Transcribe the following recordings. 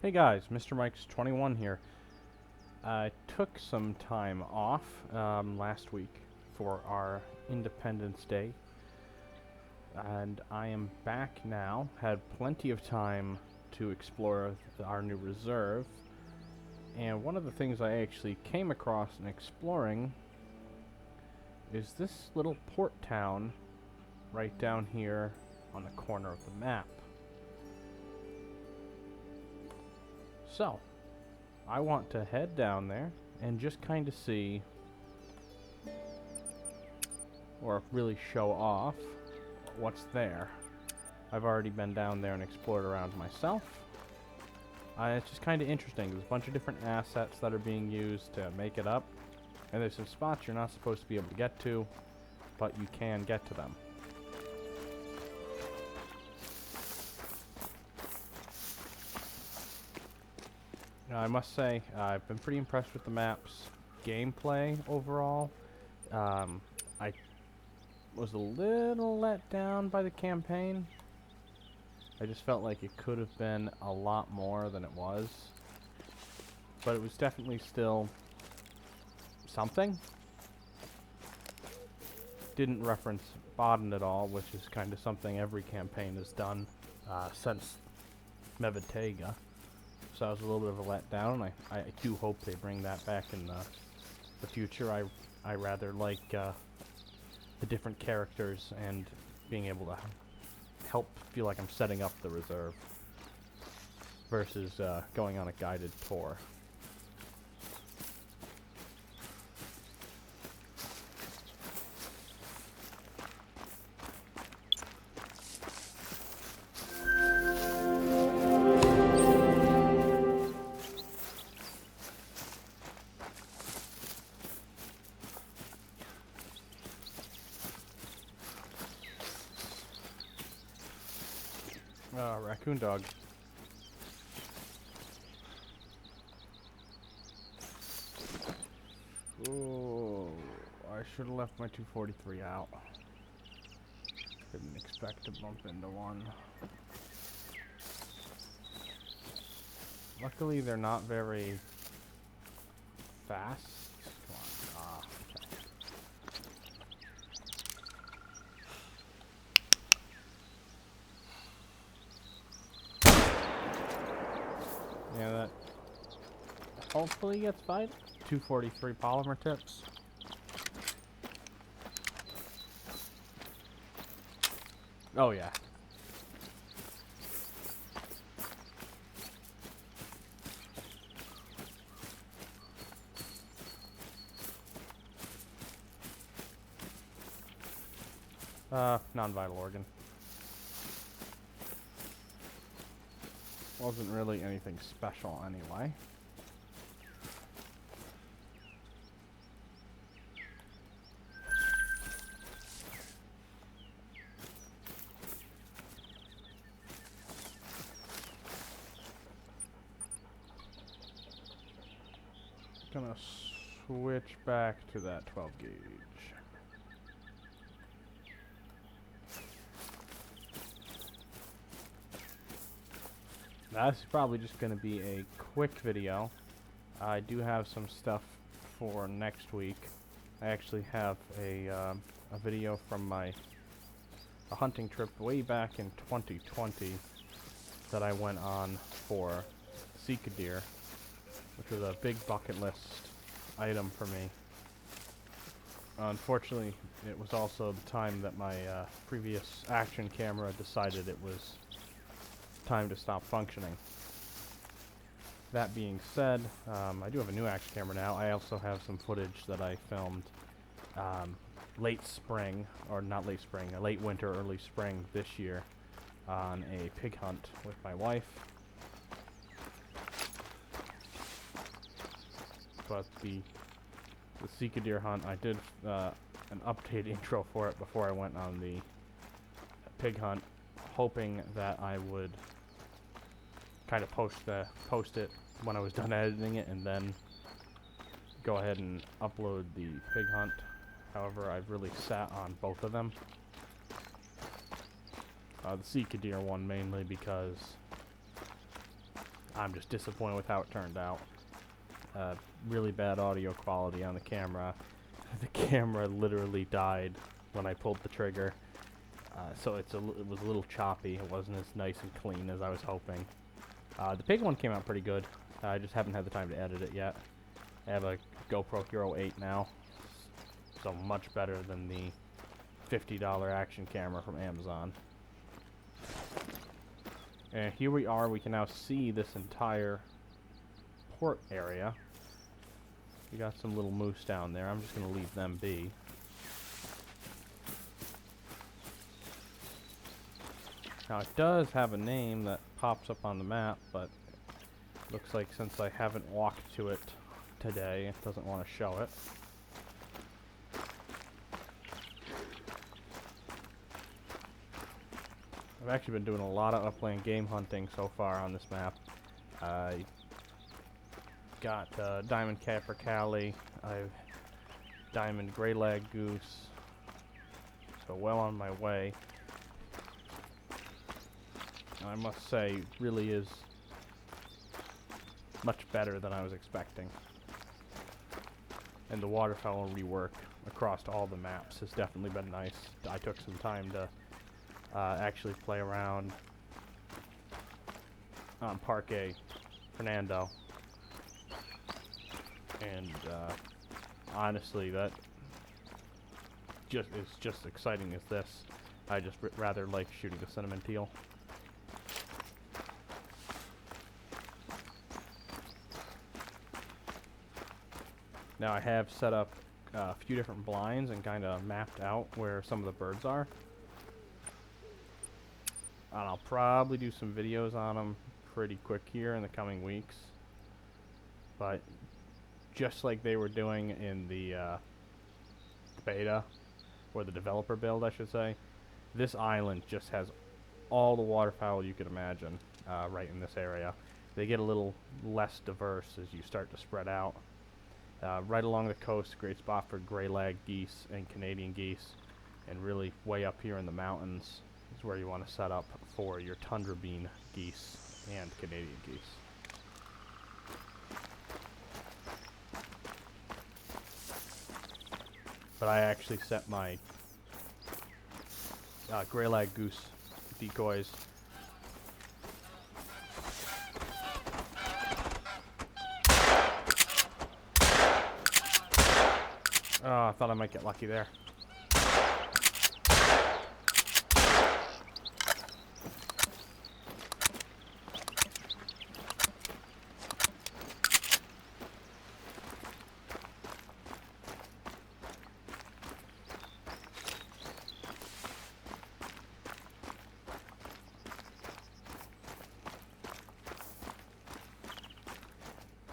Hey guys, Mr. Mike's 21 here. I took some time off last week for our Independence Day, and I am back now. Had plenty of time to explore our new reserve, and one of the things I actually came across in exploring is this little port town right down here on the corner of the map. So, I want to head down there and just kind of see, or really show off, what's there. I've already been down there and explored around myself. It's just kind of interesting. There's a bunch of different assets that are being used to make it up, and there's some spots you're not supposed to be able to get to, but you can get to them. I must say, I've been pretty impressed with the map's gameplay overall. I was a little let down by the campaign. I just felt like it could have been a lot more than it was. But it was definitely still something. Didn't reference Baden at all, which is kind of something every campaign has done since EVGA. So I was a little bit of a letdown. I do hope they bring that back in the future. I rather like the different characters and being able to help feel like I'm setting up the reserve versus going on a guided tour. Raccoon dog. Oh, I should have left my 243 out. Didn't expect to bump into one. Luckily, they're not very fast. Come on. Yeah, that hopefully gets by. 243 polymer tips. Oh yeah. Non-vital organ. Wasn't really anything special anyway. Gonna switch back to that 12 gauge. This is probably just going to be a quick video. I do have some stuff for next week. I actually have a video from a hunting trip way back in 2020 that I went on for Seagate deer, which was a big bucket list item for me. Unfortunately, it was also the time that my previous action camera decided it was time to stop functioning. That being said, I do have a new action camera now. I also have some footage that I filmed late spring, or not late spring, late winter, early spring this year on a pig hunt with my wife. But the Seagate deer hunt, I did an updated intro for it before I went on the pig hunt, hoping that I would kind of post it when I was done editing it and then go ahead and upload the pig hunt. However, I've really sat on both of them. The Seagate deer one mainly because I'm just disappointed with how it turned out. Really bad audio quality on the camera. The camera literally died when I pulled the trigger. So it was a little choppy. It wasn't as nice and clean as I was hoping. The pig one came out pretty good. I just haven't had the time to edit it yet. I have a GoPro Hero 8 now, so much better than the $50 action camera from Amazon. And here we are. We can now see this entire port area. We got some little moose down there. I'm just going to leave them be. Now it does have a name that pops up on the map, but looks like since I haven't walked to it today, it doesn't want to show it. I've actually been doing a lot of upland game hunting so far on this map. I got diamond capercaillie, I've diamond gray lag goose, so well on my way. And I must say, it really is much better than I was expecting. And the waterfowl rework across all the maps has definitely been nice. I took some time to actually play around on Parque Fernando, and honestly, that is just exciting as this. I just rather like shooting the cinnamon teal. Now I have set up a few different blinds and kind of mapped out where some of the birds are. And I'll probably do some videos on them pretty quick here in the coming weeks. But just like they were doing in the beta, or the developer build I should say, this island just has all the waterfowl you could imagine right in this area. They get a little less diverse as you start to spread out. Right along the coast, great spot for gray lag geese and Canadian geese, and really way up here in the mountains is where you want to set up for your tundra bean geese and Canadian geese. But I actually set my gray lag goose decoys I thought I might get lucky there.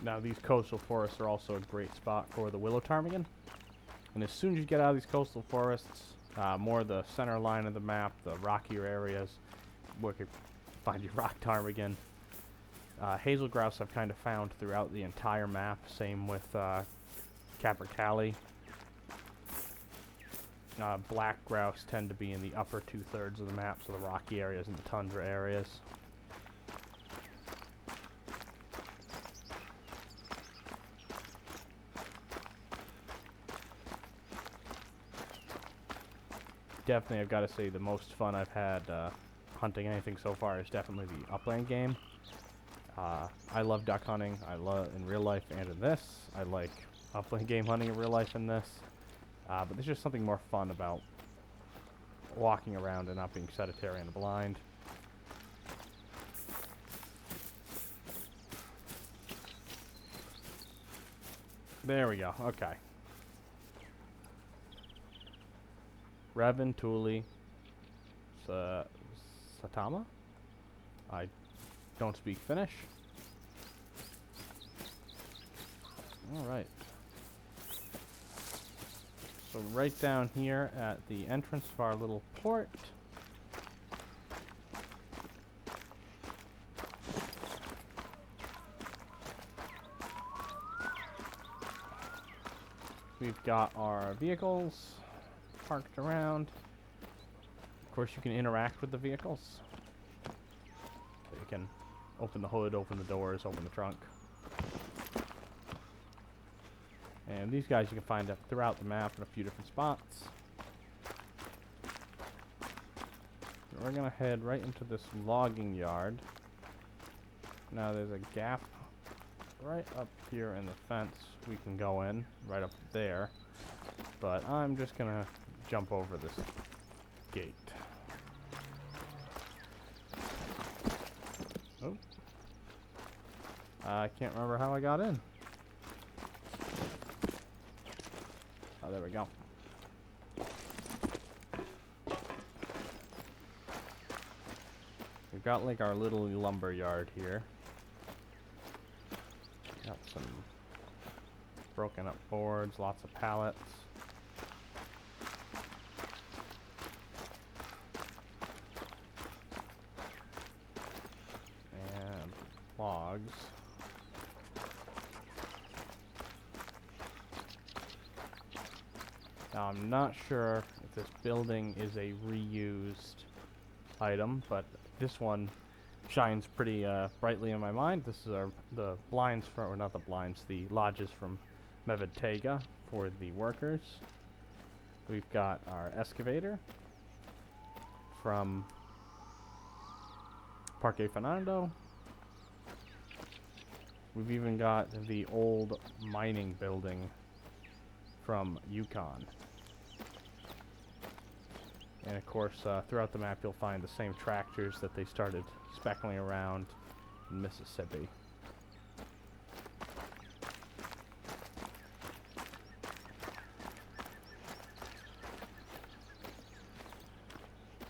Now these coastal forests are also a great spot for the willow ptarmigan. And as soon as you get out of these coastal forests, more the center line of the map, the rockier areas, where you can find your rock ptarmigan. Hazel grouse I've kind of found throughout the entire map. Same with capercaillie. Black grouse tend to be in the upper 2/3 of the map, so the rocky areas and the tundra areas. Definitely, I've got to say, the most fun I've had hunting anything so far is definitely the upland game. I love duck hunting. I love in real life and in this. I like upland game hunting in real life in this. But there's just something more fun about walking around and not being sedentary and blind. There we go. Okay. Revontuli Satama? I don't speak Finnish. Alright. So right down here at the entrance of our little port, we've got our vehicles parked around. Of course, you can interact with the vehicles. So you can open the hood, open the doors, open the trunk. And these guys you can find throughout the map in a few different spots. We're gonna head right into this logging yard. Now there's a gap right up here in the fence we can go in, right up there. But I'm just gonna jump over this gate. Oh. I can't remember how I got in. Oh, there we go. We've got like our little lumber yard here. Got some broken up boards, lots of pallets. And logs. Now I'm not sure if this building is a reused item, but this one shines pretty brightly in my mind. This is the blinds or not the blinds, the lodges from EVGA for the workers. We've got our excavator from Parque Fernando. We've even got the old mining building from Yukon. And of course, throughout the map you'll find the same tractors that they started speckling around in Mississippi.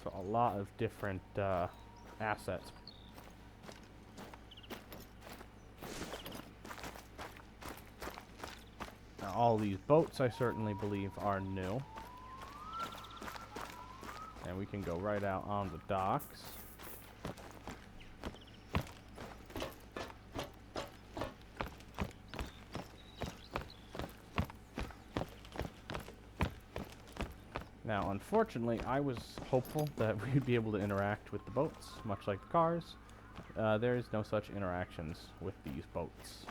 So a lot of different assets. Now all these boats I certainly believe are new. And we can go right out on the docks. Now, unfortunately, I was hopeful that we'd be able to interact with the boats, much like the cars. There is no such interactions with these boats.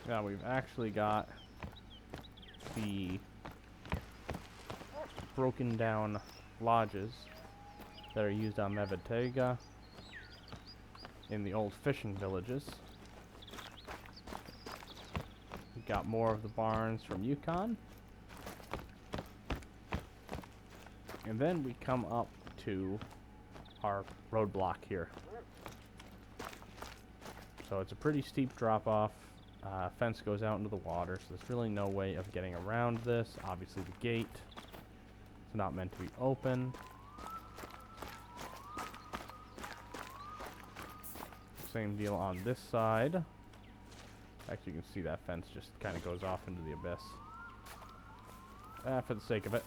Now we've actually got the broken down lodges that are used on EVGA in the old fishing villages. We've got more of the barns from Yukon. And then we come up to our roadblock here. So it's a pretty steep drop off. Fence goes out into the water, so there's really no way of getting around this. Obviously the gate is not meant to be open. Same deal on this side. Actually, you can see that fence just kind of goes off into the abyss. For the sake of it.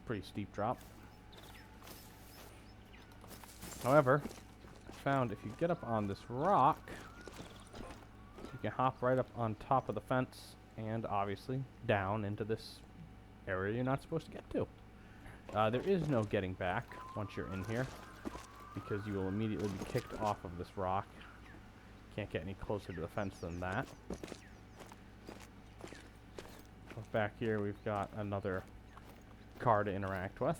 Pretty steep drop. However, found if you get up on this rock, you can hop right up on top of the fence and obviously down into this area you're not supposed to get to. There is no getting back once you're in here because you will immediately be kicked off of this rock. Can't get any closer to the fence than that. Back here we've got another car to interact with.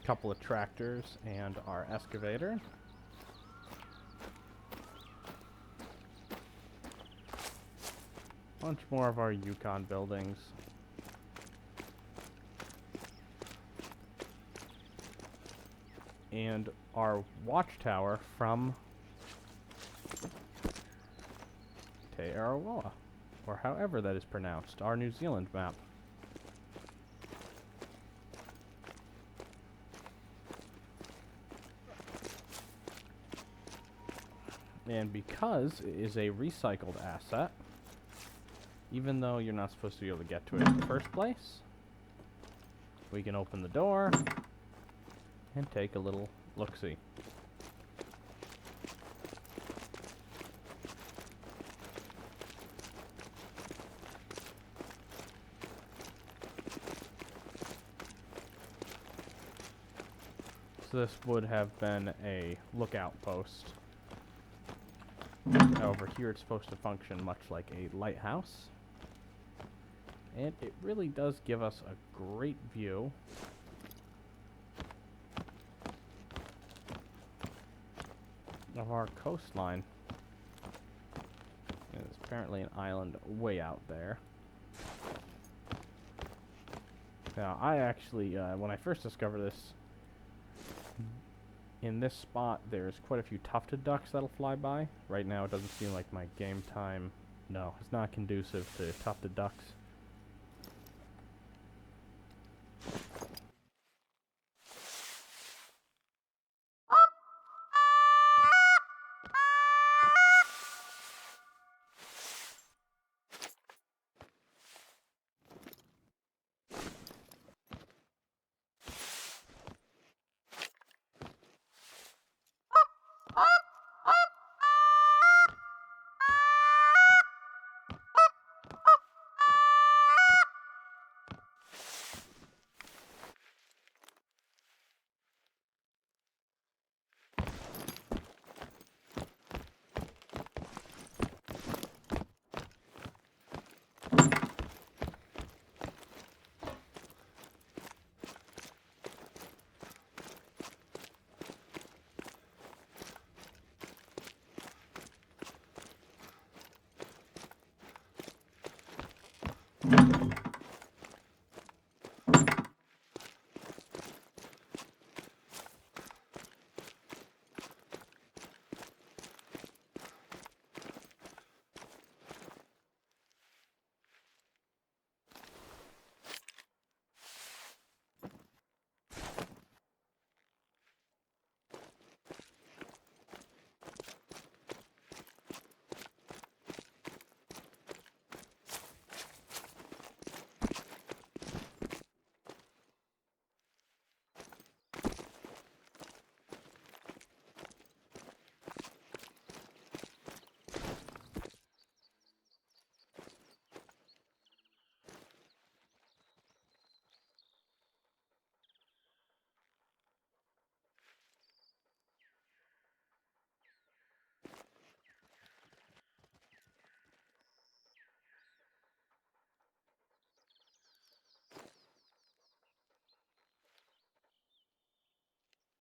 Couple of tractors and our excavator. Bunch more of our Yukon buildings. And our watchtower from Te Arawoa, or however that is pronounced, our New Zealand map. And because it is a recycled asset, even though you're not supposed to be able to get to it in the first place, we can open the door and take a little look-see. So this would have been a lookout post. However, here it's supposed to function much like a lighthouse. And it really does give us a great view of our coastline. And there's apparently an island way out there. Now, I actually, when I first discovered this, in this spot, there's quite a few tufted ducks that'll fly by. Right now, it doesn't seem like my game time, no, it's not conducive to tufted ducks.